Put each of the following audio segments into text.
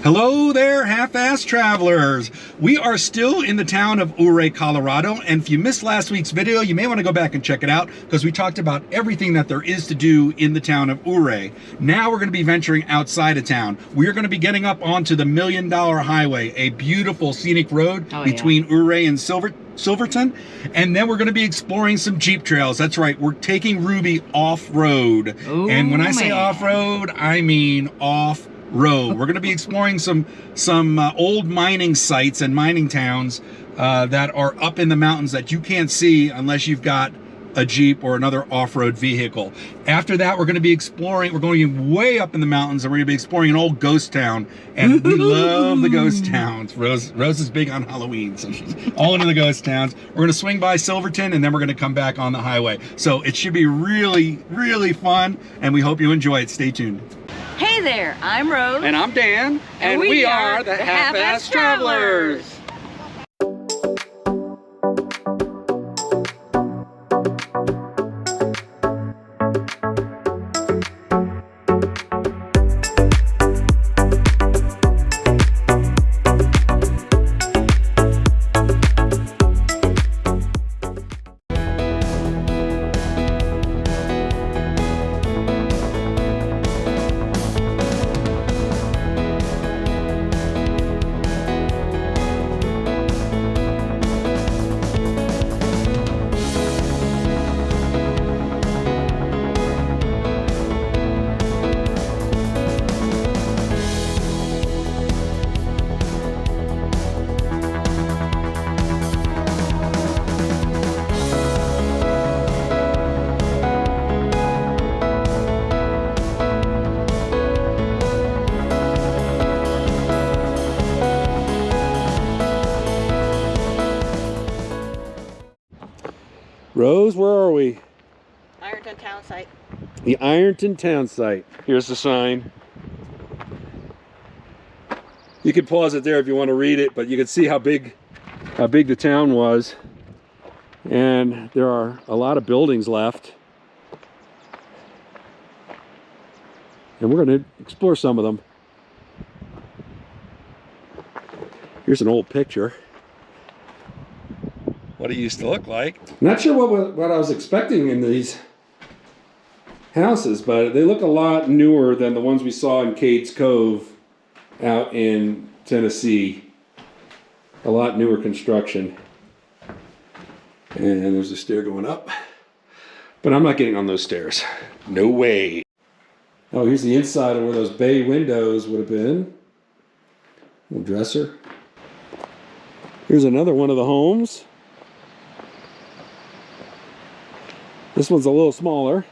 Hello there, half-ass travelers. We are still in the town of Ouray, Colorado, and if you missed last week's video, you may want to go back and check it out because we talked about everything that there is to do in the town of Ouray. Now we're going to be venturing outside of town. We are going to be getting up onto the $1 Million Highway, a beautiful scenic road between Ouray and Silverton, and then we're going to be exploring some Jeep trails. That's right, we're taking Ruby off-road. And when I say off-road, I mean off-road. We're going to be exploring some old mining sites and mining towns that are up in the mountains that you can't see unless you've got a Jeep or another off-road vehicle. After that, we're going to be exploring, we're going way up in the mountains, and we're going to be exploring an old ghost town. And we love the ghost towns. Rose is big on Halloween, so she's all into the ghost towns. We're going to swing by Silverton, and then we're going to come back on the highway. So it should be really, really fun, and we hope you enjoy it. Stay tuned. Hey there, I'm Rose. And I'm Dan, and we are the Half-Ass Travelers. Rose, where are we? Ironton town site. The Ironton town site. Here's the sign. You can pause it there if you want to read it, but you can see how big the town was. And there are a lot of buildings left. And we're going to explore some of them. Here's an old picture. What it used to look like. Not sure what I was expecting in these houses, but they look a lot newer than the ones we saw in Cades Cove out in Tennessee. A lot newer construction. And there's a stair going up. But I'm not getting on those stairs. No way. Oh, here's the inside of where those bay windows would have been. Little dresser. Here's another one of the homes. This one's a little smaller.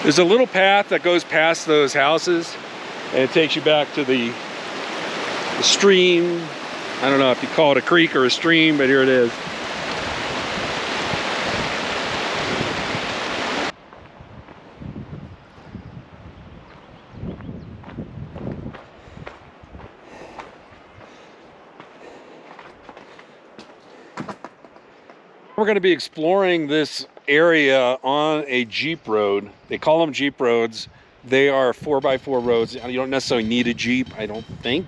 There's a little path that goes past those houses, and it takes you back to the stream. I don't know if you call it a creek or a stream, but here it is. We're going to be exploring this area on a Jeep road. They call them Jeep roads. They are 4x4 roads. You don't necessarily need a Jeep, I don't think,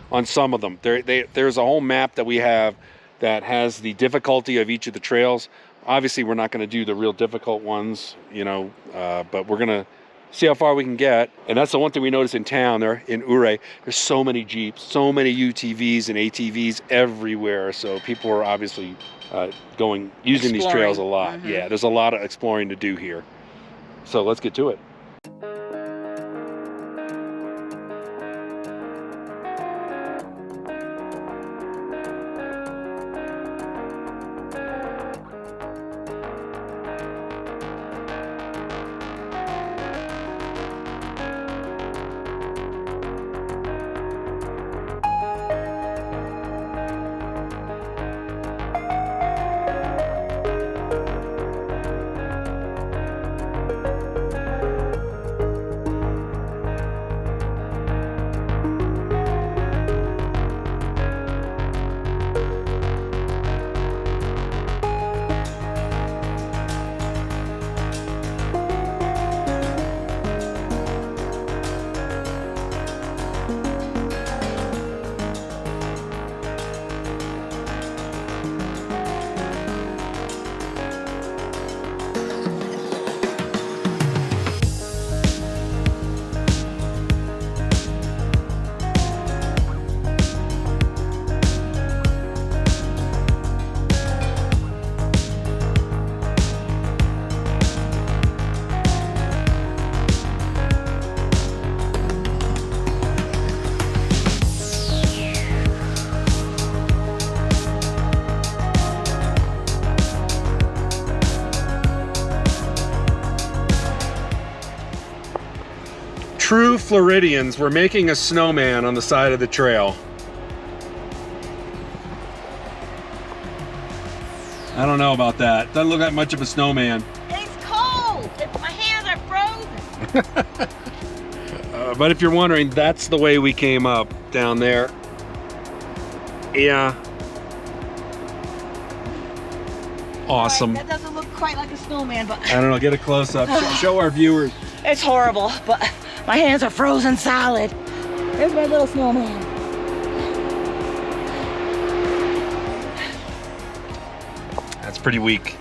on some of them. There's a whole map that we have that has the difficulty of each of the trails. Obviously, we're not going to do the real difficult ones, you know, but we're going to see how far we can get. And that's the one thing we notice in town there in Ouray. There's so many Jeeps, so many UTVs and ATVs everywhere. So people are obviously using these trails a lot. Yeah, there's a lot of exploring to do here. So let's get to it. true Floridians were making a snowman on the side of the trail. I don't know about that. Doesn't look like much of a snowman. It's cold. My hands are frozen. But if you're wondering, that's the way we came up down there. Yeah. Awesome. Right, that doesn't look quite like a snowman, but I don't know, get a close up. Show our viewers. it's horrible. But my hands are frozen solid. There's my little snowman. That's pretty weak.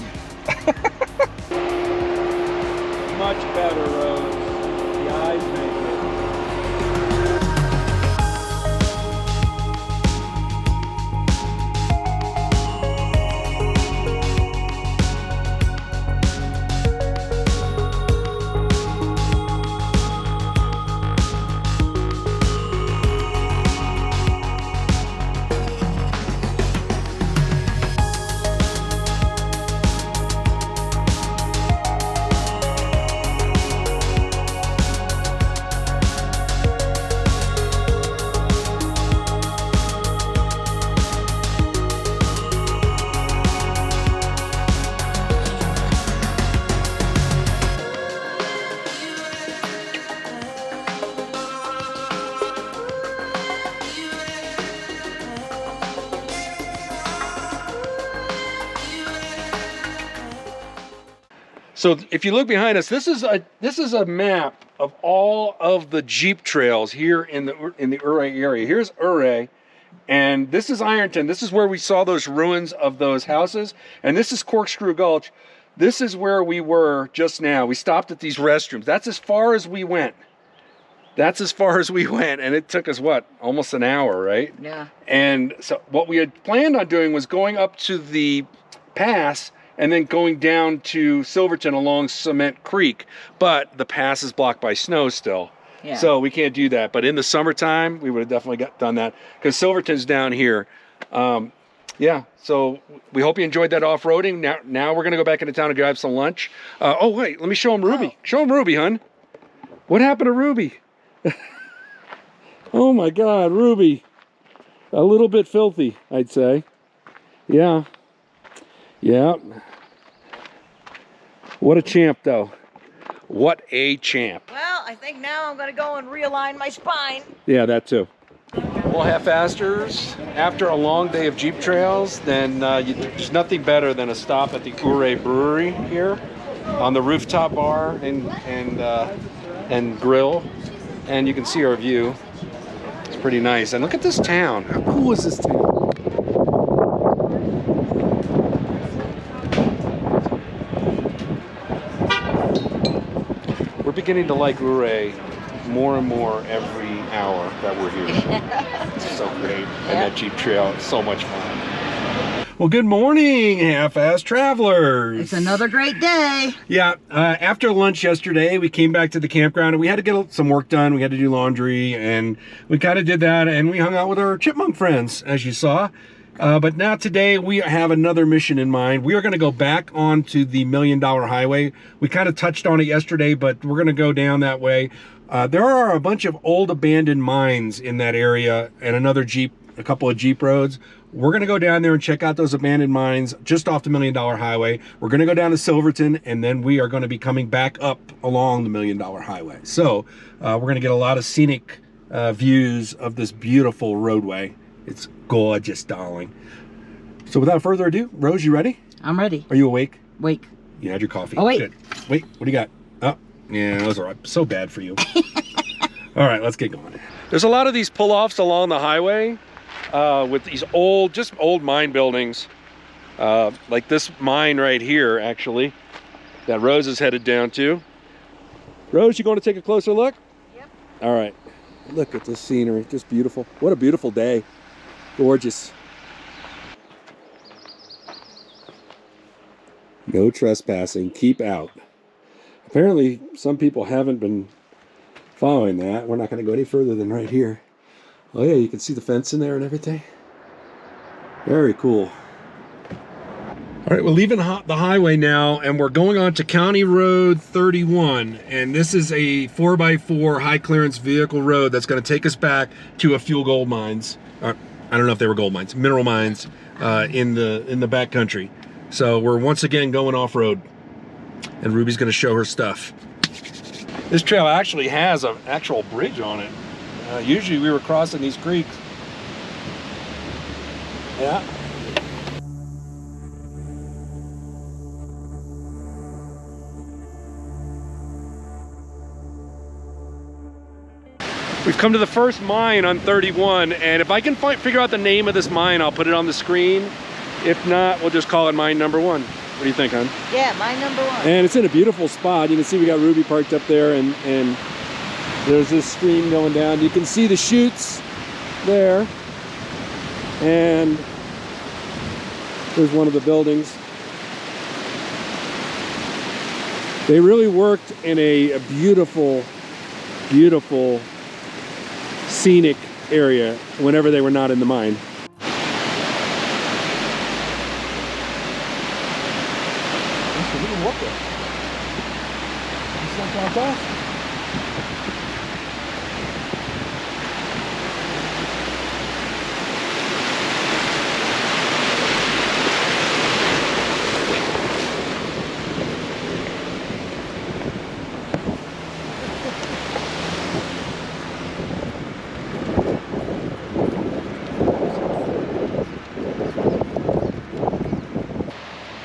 Much better, Rose. The eyes make it. So if you look behind us, this is a map of all of the Jeep trails here in the Ouray area. Here's Ouray, and this is Ironton. This is where we saw those ruins of those houses, and this is Corkscrew Gulch. This is where we were just now. We stopped at these restrooms. That's as far as we went. That's as far as we went, and it took us, what, almost an hour, right? Yeah. And so what we had planned on doing was going up to the pass and then going down to Silverton along Cement Creek, but the pass is blocked by snow still. Yeah. So we can't do that. But in the summertime, we would have definitely done that because Silverton's down here. Yeah, so we hope you enjoyed that off-roading. Now we're going to go back into town and grab some lunch. Oh, wait, let me show him Ruby. Show him Ruby, hun. What happened to Ruby? Oh, my God, Ruby. A little bit filthy, I'd say. Yeah. Yeah. What a champ, though. What a champ. Well, I think now I'm going to go and realign my spine. Yeah, that too. Well, half-asters, after a long day of Jeep trails, then there's nothing better than a stop at the Ouray Brewery here on the rooftop bar and grill. And you can see our view. It's pretty nice. And look at this town. How cool is this town? We're beginning to like Ouray more and more every hour that we're here. It's so great. And that Jeep trail is so much fun. Well, good morning, half-ass travelers. It's another great day. Yeah, after lunch yesterday, we came back to the campground and we had to get some work done. We had to do laundry and we kind of did that and we hung out with our chipmunk friends, as you saw. But now today we have another mission in mind. We are going to go back onto the $1 Million Highway. We kind of touched on it yesterday, but we're going to go down that way. There are a bunch of old abandoned mines in that area and a couple of Jeep roads. We're going to go down there and check out those abandoned mines just off the $1 Million Highway. We're going to go down to Silverton, and then we are going to be coming back up along the $1 Million Highway. So we're going to get a lot of scenic views of this beautiful roadway. It's gorgeous, darling. So without further ado, Rose, you ready? I'm ready. Are you awake? Wake. You had your coffee. Oh, wait. Good. Wait, what do you got? Oh, yeah, those are so bad for you. All right, let's get going. There's a lot of these pull-offs along the highway with these old mine buildings. Like this mine right here, actually, that Rose is headed down to. Rose, you going to take a closer look? Yep. All right. Look at this scenery, just beautiful. What a beautiful day. Gorgeous. No trespassing, keep out. Apparently, some people haven't been following that. We're not going to go any further than right here. Oh yeah, you can see the fence in there and everything. Very cool. All right, we're leaving the highway now, and we're going on to County Road 31, and this is a 4x4 high clearance vehicle road that's going to take us back to a few gold mines. I don't know if they were gold mines, mineral mines in the back country. So we're once again going off road, and Ruby's going to show her stuff. This trail actually has an actual bridge on it. Usually we were crossing these creeks. Yeah. We've come to the first mine on 31, and if I can figure out the name of this mine, I'll put it on the screen. If not, we'll just call it mine number 1. What do you think, hon? Yeah, mine number 1. And it's in a beautiful spot. You can see we got Ruby parked up there, and there's this stream going down. You can see the chutes there, and there's one of the buildings. They really worked in a beautiful, beautiful scenic area whenever they were not in the mine.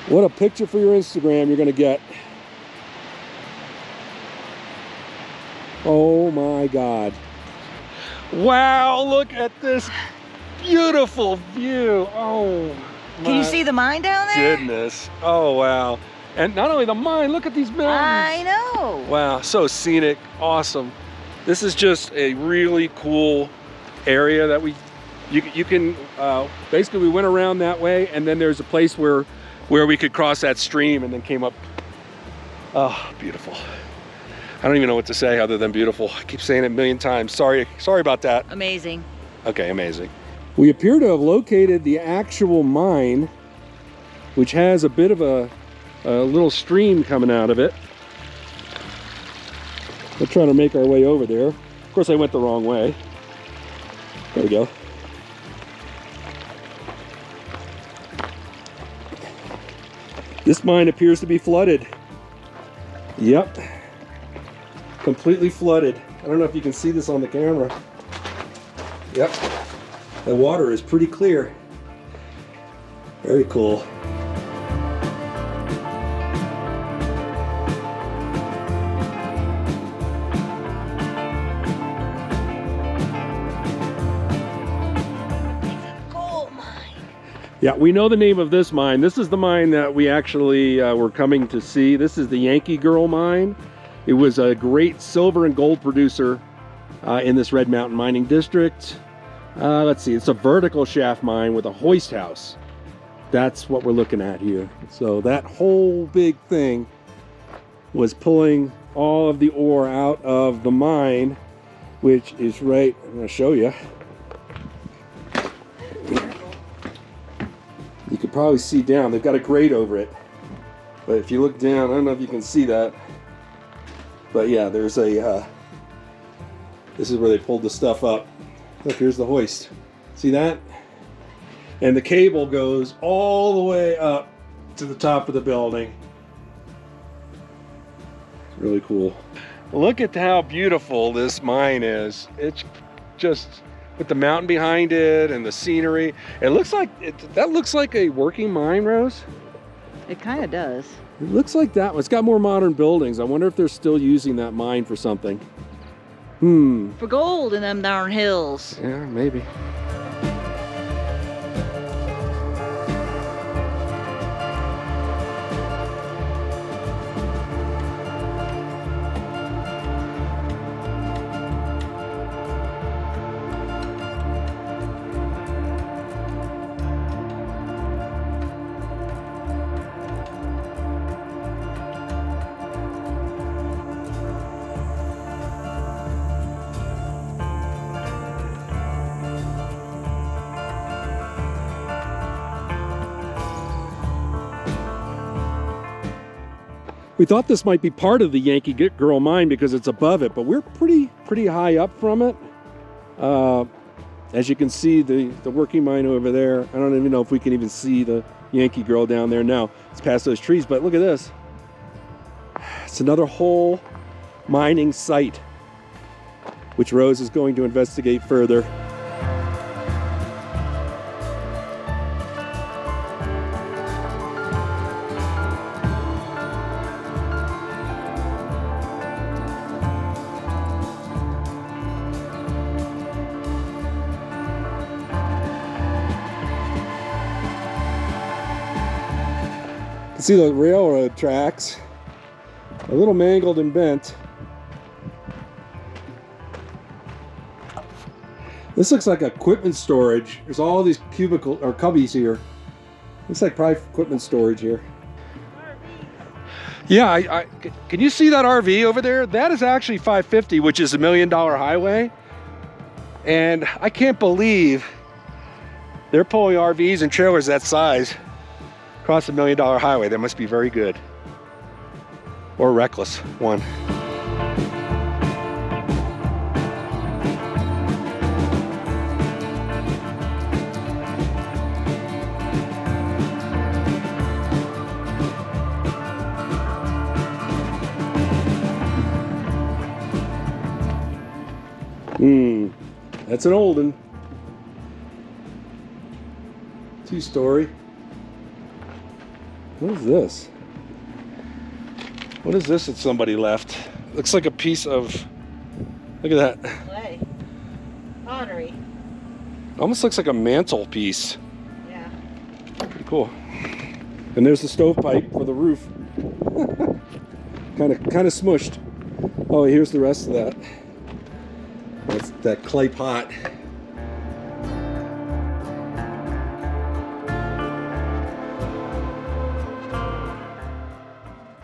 What a picture for your Instagram you're gonna get. Oh my God. Wow, look at this beautiful view. Oh my Can you see the mine down there? goodness. Oh wow. And not only the mine, look at these mountains. I know. Wow, so scenic, awesome. This is just a really cool area that you can basically we went around that way, and then there's a place where we could cross that stream and then came up. Oh, beautiful. I don't even know what to say other than beautiful. I keep saying it a million times. Sorry about that. Amazing. Okay, amazing. We appear to have located the actual mine, which has a bit of a little stream coming out of it. We're trying to make our way over there. Of course, I went the wrong way. There we go. This mine appears to be flooded. Yep, completely flooded. I don't know if you can see this on the camera. Yep, the water is pretty clear. Very cool. Yeah, we know the name of this mine. This is the mine that we actually were coming to see. This is the Yankee Girl mine. It was a great silver and gold producer in this Red Mountain mining district. Let's see, it's a vertical shaft mine with a hoist house. That's what we're looking at here. So that whole big thing was pulling all of the ore out of the mine, which is right, I'm gonna show you. You could probably see down. They've got a grate over it. But if you look down, I don't know if you can see that. But yeah, there's a, this is where they pulled the stuff up. Look, here's the hoist. See that? And the cable goes all the way up to the top of the building. It's really cool. Look at how beautiful this mine is. It's just, with the mountain behind it and the scenery. It looks like, that looks like a working mine, Rose. It kind of does. It looks like that one. It's got more modern buildings. I wonder if they're still using that mine for something. For gold in them darn hills. Yeah, maybe. We thought this might be part of the Yankee Girl mine because it's above it, but we're pretty high up from it. As you can see, the working mine over there. I don't even know if we can even see the Yankee Girl down there now. It's past those trees, but look at this. It's another whole mining site, which Rose is going to investigate further. You can see the railroad tracks, a little mangled and bent. This looks like equipment storage. There's all these cubicle or cubbies here. Looks like probably equipment storage here. Yeah, can you see that RV over there? That is actually 550, which is $1 million highway. And I can't believe they're pulling RVs and trailers that size across $1 million highway. That must be very good. Or reckless, one. That's an old one. 2-story. What is this? What is this that somebody left? Looks like a piece of, look at that. Clay. Pottery. Almost looks like a mantle piece. Yeah. Pretty cool. And there's the stovepipe for the roof. kind of smushed. Oh, here's the rest of that. That's that clay pot.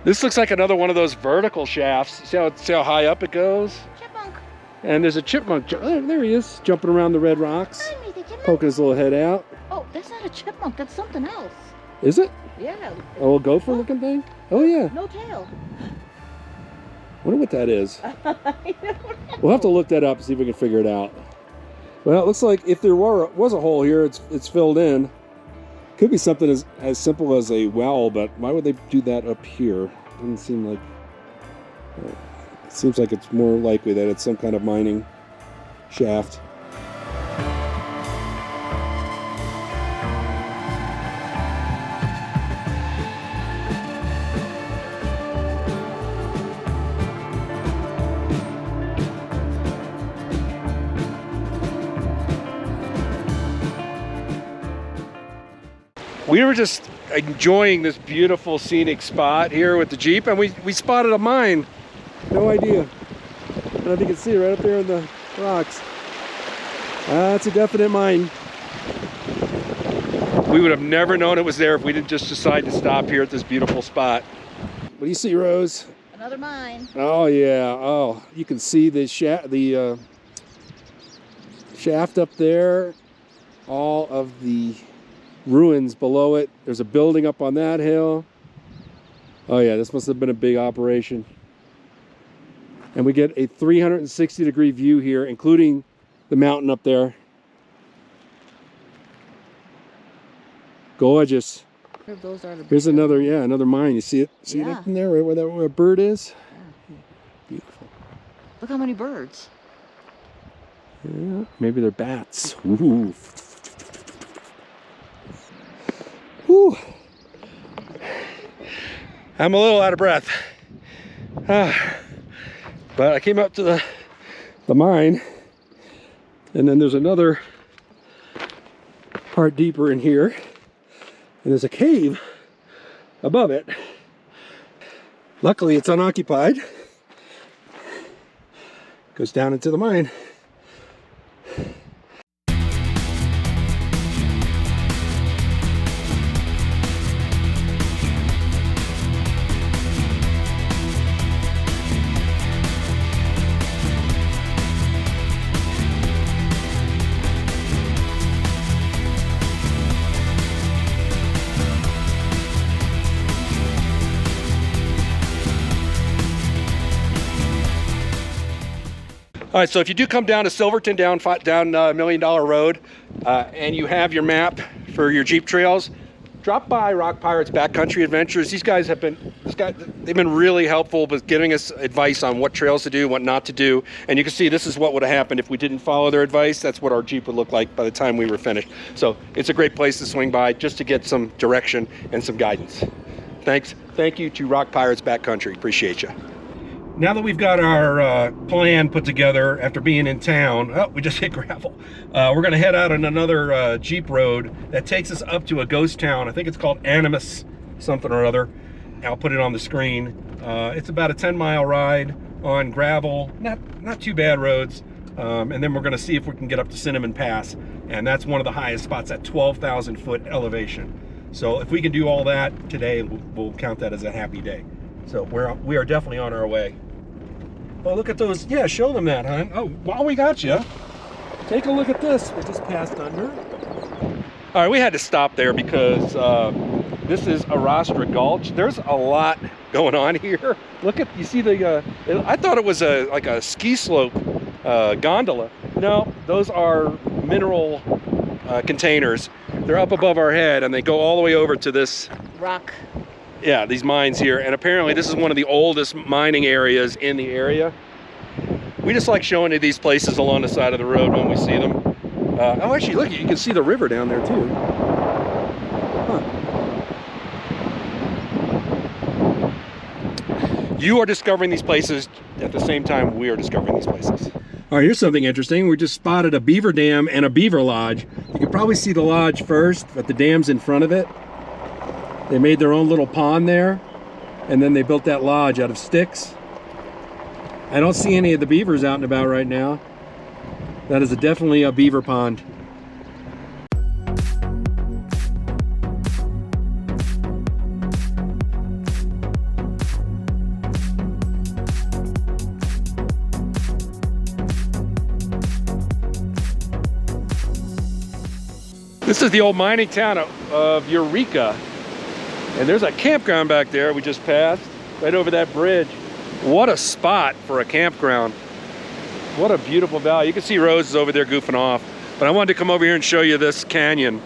This looks like another one of those vertical shafts. See how high up it goes? Chipmunk. And there's a chipmunk. Oh, there he is, jumping around the red rocks, Hi, Mr. Chipmunk. poking his little head out. Oh, that's not a chipmunk. That's something else. Is it? Yeah. Oh, a gopher looking thing? Oh, yeah. No tail. Wonder what that is. We'll have to look that up and see if we can figure it out. Well, it looks like if there was a hole here, it's filled in. Could be something as simple as a well, but why would they do that up here? Doesn't seem like. It seems like it's more likely that it's some kind of mining shaft. We were just enjoying this beautiful scenic spot here with the Jeep, and we spotted a mine. No idea. I don't know if you can see it right up there in the rocks. That's a definite mine. We would have never known it was there if we didn't just decide to stop here at this beautiful spot. What do you see, Rose? Another mine. Oh yeah. Oh, you can see the shaft up there. All of the ruins below it. There's a building up on that hill. Oh yeah, this must have been a big operation. And we get a 360-degree view here, including the mountain up there. Gorgeous. Those are the Here's another mine. You see it? See it Yeah. up in there, right where that bird is? Yeah. Beautiful. Look how many birds. Yeah, maybe they're bats. Ooh. Whew. I'm a little out of breath. But I came up to the mine, and then there's another part deeper in here, and there's a cave above it. Luckily, it's unoccupied. Goes down into the mine. All right, so if you do come down to Silverton, down $1 Million Road, and you have your map for your Jeep trails, drop by Rock Pirates Backcountry Adventures. They've been really helpful with giving us advice on what trails to do, what not to do. And you can see this is what would have happened if we didn't follow their advice. That's what our Jeep would look like by the time we were finished. So it's a great place to swing by just to get some direction and some guidance. Thank you to Rock Pirates Backcountry. Appreciate you. Now that we've got our plan put together after being in town, oh, we just hit gravel. We're gonna head out on another Jeep road that takes us up to a ghost town. I think it's called Animas something or other. I'll put it on the screen. It's about a 10-mile ride on gravel, not too bad roads. And then we're gonna see if we can get up to Cinnamon Pass. And that's one of the highest spots at 12,000 foot elevation. So if we can do all that today, we'll count that as a happy day. So we are definitely on our way. Oh, look at those. Yeah, show them that, hon. Oh, while we got you, take a look at this. We just passed under. All right, we had to stop there because this is Ouray Gulch. There's a lot going on here. Look at, you see the, I thought it was like a ski slope gondola. No, those are mineral containers. They're up above our head and they go all the way over to this rock. Yeah, these mines here, and apparently this is one of the oldest mining areas in the area. We just like showing you these places along the side of the road when we see them. Oh, actually, look, you can see the river down there too. Huh. You are discovering these places at the same time we are discovering these places. All right, here's something interesting. We just spotted a beaver dam and a beaver lodge. You can probably see the lodge first, but the dam's in front of it. They made their own little pond there, and then they built that lodge out of sticks. I don't see any of the beavers out and about right now. That is definitely a beaver pond. This is the old mining town of Eureka. And there's a campground back there we just passed, right over that bridge. What a spot for a campground. What a beautiful valley. You can see Rose is over there goofing off. But I wanted to come over here and show you this canyon.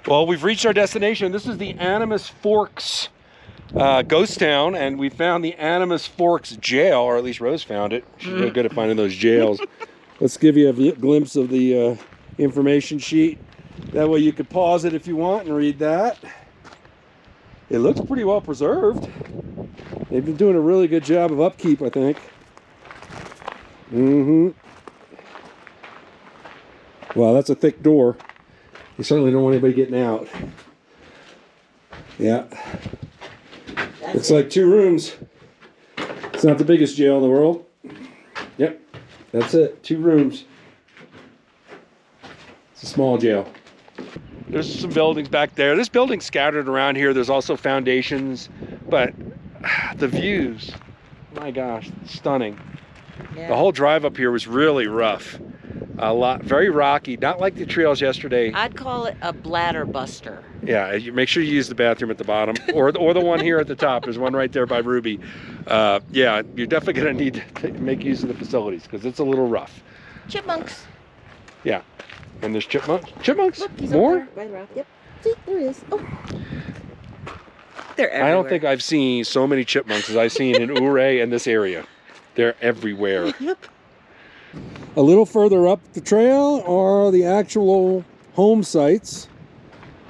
Well, we've reached our destination. This is the Animas Forks ghost town, and we found the Animas Forks jail, or at least Rose found it. She's really good at finding those jails. Let's give you a glimpse of the information sheet. That way you could pause it if you want and read that. It looks pretty well preserved. They've been doing a really good job of upkeep, I think. Wow, that's a thick door. You certainly don't want anybody getting out. Yeah. Looks like 2 rooms. It's not the biggest jail in the world. Yep. That's it. 2 rooms. It's a small jail. There's some buildings back there. There's buildings scattered around here. There's also foundations. But the views, my gosh, stunning. Yeah. The whole drive up here was really rough. Very rocky, not like the trails yesterday. I'd call it a bladder buster. Yeah, make sure you use the bathroom at the bottom, or the one here at the top. There's one right there by Ruby. Yeah, you're definitely gonna need to make use of the facilities because it's a little rough. Chipmunks. Yeah, and there's chipmunks. Look, he's More? over there, right around. Yep. See, there he is. Oh. They're everywhere. I don't think I've seen so many chipmunks as I've seen in Ouray and this area. They're everywhere. Yep. A little further up the trail are the actual home sites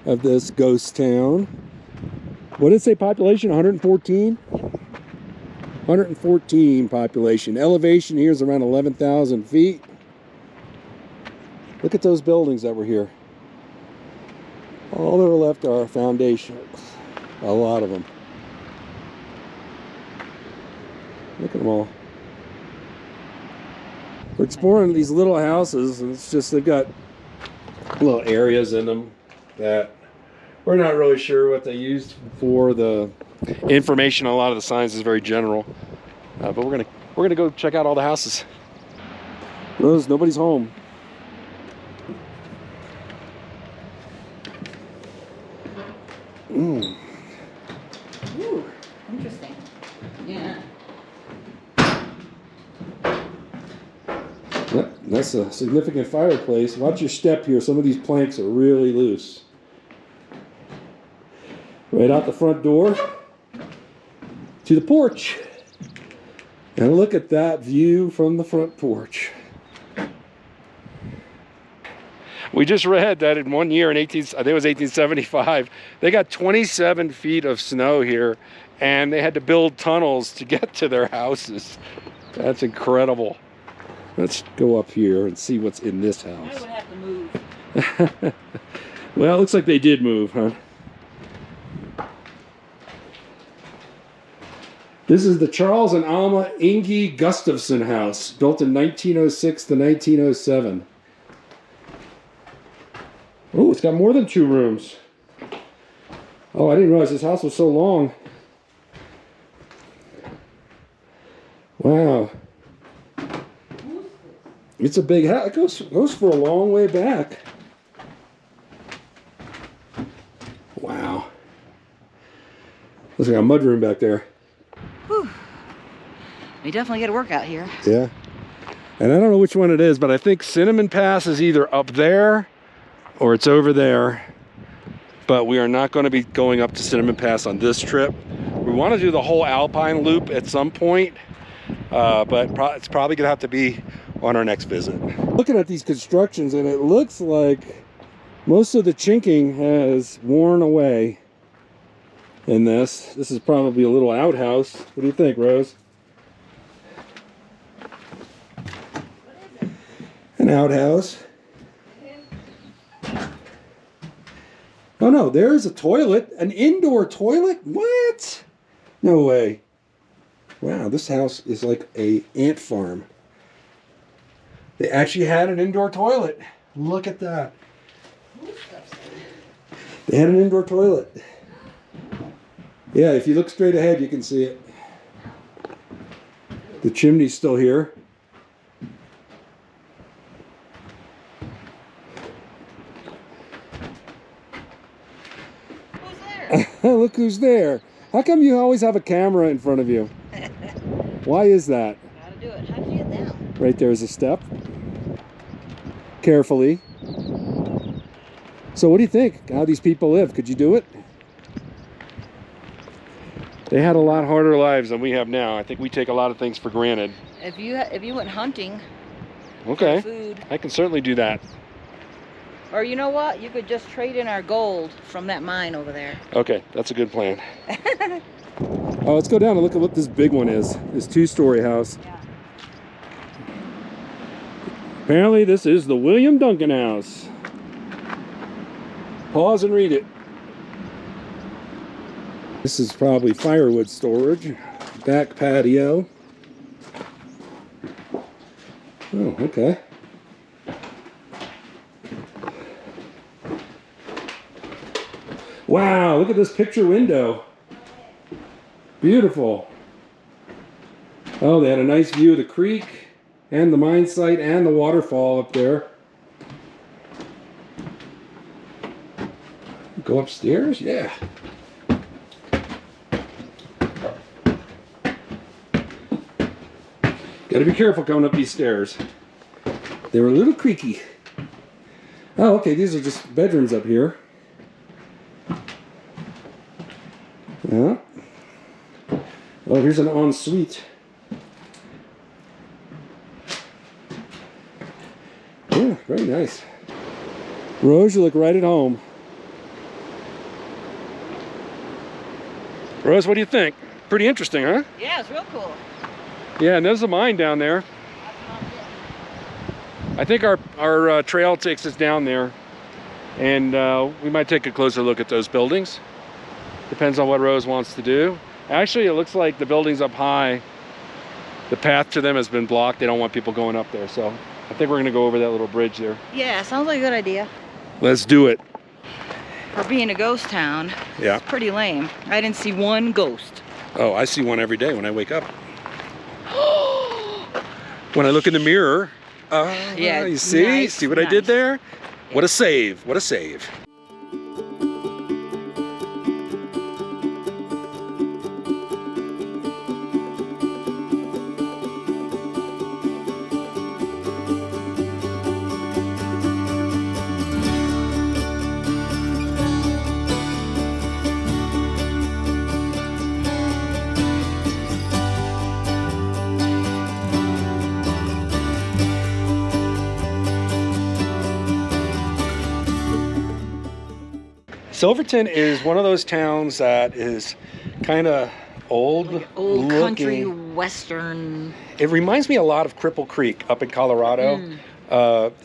of this ghost town. What did it say population? 114? 114 population. Elevation here is around 11,000 feet. Look at those buildings that were here. All that are left are foundations. A lot of them. Look at them all. We're exploring these little houses, and it's just they've got little areas in them that we're not really sure what they used for. The information on a lot of the signs is very general, but we're gonna go check out all the houses. Rose, nobody's home. Ooh, interesting. Yeah. Yep, that's a significant fireplace. Watch your step here. Some of these planks are really loose. Right out the front door to the porch. And look at that view from the front porch. We just read that in one year in I think it was 1875, they got 27 feet of snow here, and they had to build tunnels to get to their houses. That's incredible. Let's go up here and see what's in this house. I would have to move. Well, it looks like they did move, huh? This is the Charles and Alma Inge Gustafson house, built in 1906 to 1907. Oh, it's got more than 2 rooms. Oh, I didn't realize this house was so long. Wow. It's a big house. It goes for a long way back. Wow. Looks like a mudroom back there. Whew. We definitely get a workout here. Yeah. And I don't know which one it is, but I think Cinnamon Pass is either up there or it's over there. But we are not going to be going up to Cinnamon Pass on this trip. We want to do the whole Alpine loop at some point, but it's probably going to have to be on our next visit. Looking at these constructions, and it looks like most of the chinking has worn away in this. This is probably a little outhouse. What do you think, Rose? An outhouse. Oh no, there's a toilet. An indoor toilet? What? No way. Wow, this house is like an ant farm. They actually had an indoor toilet. Look at that. They had an indoor toilet. Yeah, if you look straight ahead, you can see it. The chimney's still here. Who's there? Look who's there. How come you always have a camera in front of you? Why is that? Gotta do it. How did you get down? Right there's a step. Carefully. So what do you think? How these people live? Could you do it? They had a lot harder lives than we have now. I think we take a lot of things for granted. If you went hunting, Okay. for food, I can certainly do that. or you know what, you could just trade in our gold from that mine over there. Okay, that's a good plan. Oh, let's go down and look at what this big one is. This 2-story house. Yeah. Apparently this is the William Duncan house. Pause and read it. This is probably firewood storage. Back patio. Oh, okay. Wow, look at this picture window. Beautiful. Oh, they had a nice view of the creek and the mine site and the waterfall up there. Go upstairs? Yeah. Gotta be careful coming up these stairs. They were a little creaky. Oh, okay, these are just bedrooms up here. Yeah. Oh, here's an ensuite. Yeah, very nice. Rose, you look right at home. Rose, what do you think? Pretty interesting, huh? Yeah, it's real cool. Yeah, and there's a mine down there. I think our trail takes us down there, and we might take a closer look at those buildings. Depends on what Rose wants to do. Actually, it looks like the buildings up high, the path to them has been blocked. They don't want people going up there, so I think we're gonna go over that little bridge there. Yeah, sounds like a good idea. Let's do it. For being a ghost town, Yeah. it's pretty lame. I didn't see one ghost. Oh, I see one every day when I wake up. When I look in the mirror, Yeah, you see? nice, See what I did nice. there? What a save, what a save. Silverton is one of those towns that is kind of old, Like old looking. country western. It reminds me a lot of Cripple Creek up in Colorado.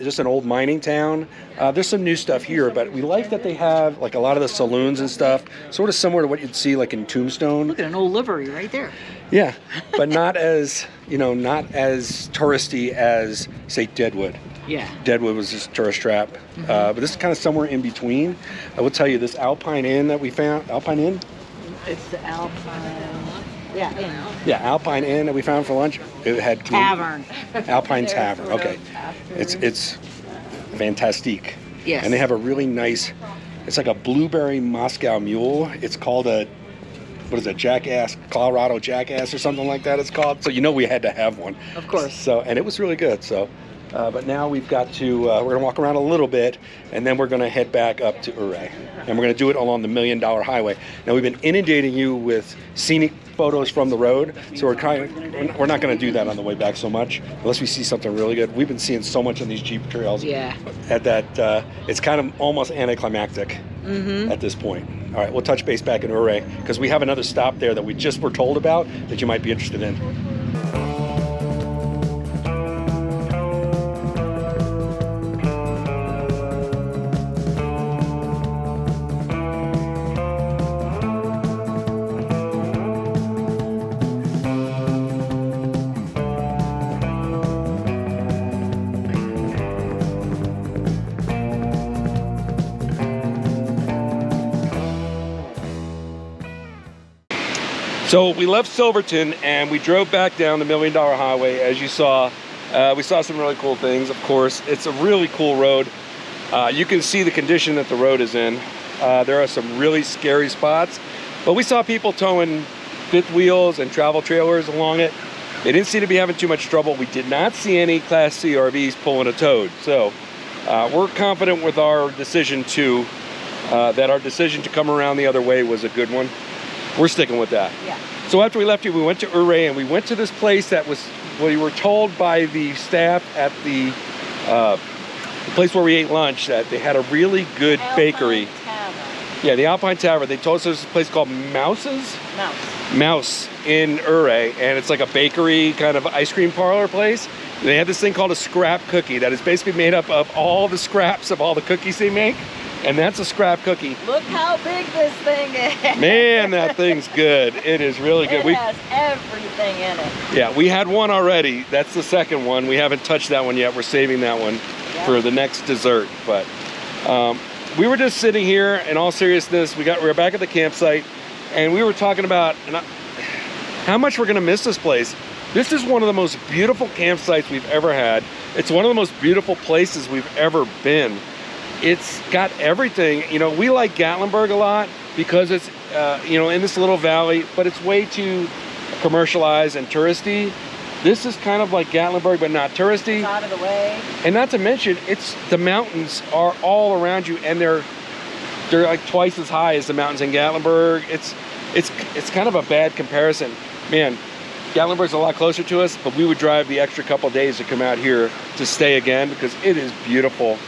Just an old mining town. There's some new stuff here, but we like that they have like a lot of the saloons and stuff, sort of similar to what you'd see like in Tombstone. Look at an old livery right there. Yeah, but not as, not as touristy as, say, Deadwood. Yeah. Deadwood was just a tourist trap, but this is kind of somewhere in between. I will tell you, this Alpine Inn that we found, Alpine Inn? It's the Alpine. Yeah, Inn. Yeah, Alpine Inn that we found for lunch. It had Tavern. Alpine There's Tavern. the road Okay, after. it's fantastique. Yes. And they have a really nice. It's like a blueberry Moscow Mule. It's called a, what is it, Jackass, Colorado Jackass or something like that. It's called. So we had to have one. Of course. So and it was really good. So. But now we've got to, we're going to walk around a little bit, and then we're going to head back up to Ouray. And we're going to do it along the $1 Million Highway. Now, we've been inundating you with scenic photos from the road, so we're not going to do that on the way back so much, unless we see something really good. We've been seeing so much on these Jeep trails at that it's kind of almost anticlimactic at this point. All right, we'll touch base back in Ouray, because we have another stop there that we just were told about that you might be interested in. So we left Silverton and we drove back down the $1 Million Highway. As you saw, we saw some really cool things. Of course, it's a really cool road. You can see the condition that the road is in. There are some really scary spots, but we saw people towing fifth wheels and travel trailers along it. They didn't seem to be having too much trouble. We did not see any Class C RVs pulling a toad. So we're confident with our decision to, that our decision to come around the other way was a good one. We're sticking with that. Yeah. So after we left you, we went to Ouray and we went to this place that was, we were told by the staff at the place where we ate lunch that they had a really good bakery. Tavern. Yeah, the Alpine Tavern. They told us there's a place called Mouse in Ouray, and it's like a bakery kind of ice cream parlor place. They have this thing called a scrap cookie that is basically made up of all the scraps of all the cookies they make. And that's a scrap cookie. Look how big this thing is. Man, that thing's good. It is really good. It has everything in it. Yeah, we had one already. That's the second one. We haven't touched that one yet. We're saving that one for the next dessert. But we were just sitting here in all seriousness. We were back at the campsite and we were talking about how much we're gonna miss this place. This is one of the most beautiful campsites we've ever had. It's one of the most beautiful places we've ever been. it's got everything. You know, we like Gatlinburg a lot because it's, you know, in this little valley, but it's way too commercialized and touristy. This is kind of like Gatlinburg, but not touristy. It's out of the way. And not to mention, it's the mountains are all around you, and they're like twice as high as the mountains in Gatlinburg. It's kind of a bad comparison. Man, Gatlinburg's a lot closer to us, but we would drive the extra couple days to come out here to stay again because it is beautiful.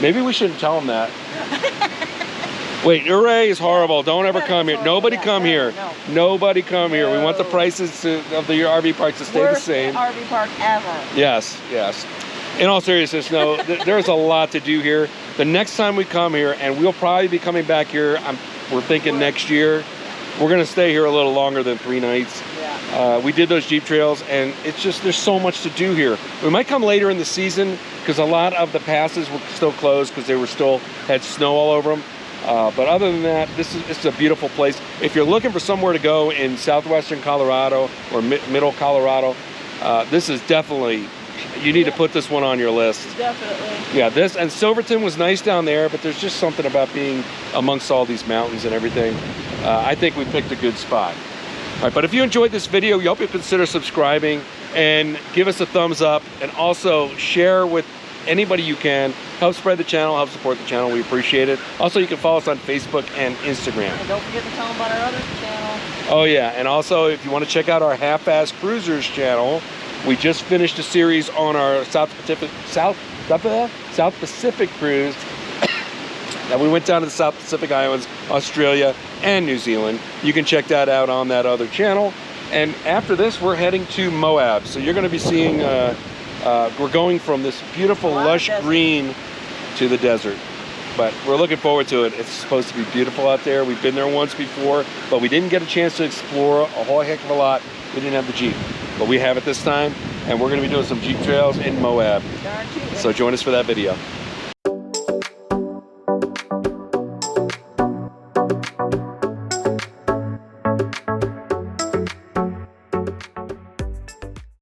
Maybe we shouldn't tell them that. Wait, Ouray is horrible. Don't ever come here. Nobody come here. No. Nobody come here. We want the prices of the RV parks to stay the same. Worst RV park ever. Yes, yes. In all seriousness, no, there's a lot to do here. The next time we come here, and we'll probably be coming back here, we're thinking next year, we're gonna stay here a little longer than 3 nights. Yeah. We did those Jeep trails, and it's just, there's so much to do here. We might come later in the season, because a lot of the passes were still closed, because they were still, had snow all over them. But other than that, it's a beautiful place. If you're looking for somewhere to go in southwestern Colorado or middle Colorado, this is definitely, you need to put this one on your list. Definitely. Yeah, this, and Silverton was nice down there, but there's just something about being amongst all these mountains and everything. I think we picked a good spot. All right, but if you enjoyed this video, we hope you consider subscribing and give us a thumbs up, and also share with anybody you can. Help spread the channel, help support the channel. We appreciate it. Also, you can follow us on Facebook and Instagram. And don't forget to tell them about our other channel. Oh yeah, and also if you want to check out our Half-Ass Cruisers channel, we just finished a series on our South Pacific cruise. Now we went down to the South Pacific Islands, Australia, and New Zealand. You can check that out on that other channel. And after this, we're heading to Moab. So you're going to be seeing, we're going from this beautiful lush green to the desert. But we're looking forward to it. It's supposed to be beautiful out there. We've been there once before, but we didn't get a chance to explore a whole heck of a lot. We didn't have the Jeep, but we have it this time. And we're going to be doing some Jeep trails in Moab. So join us for that video.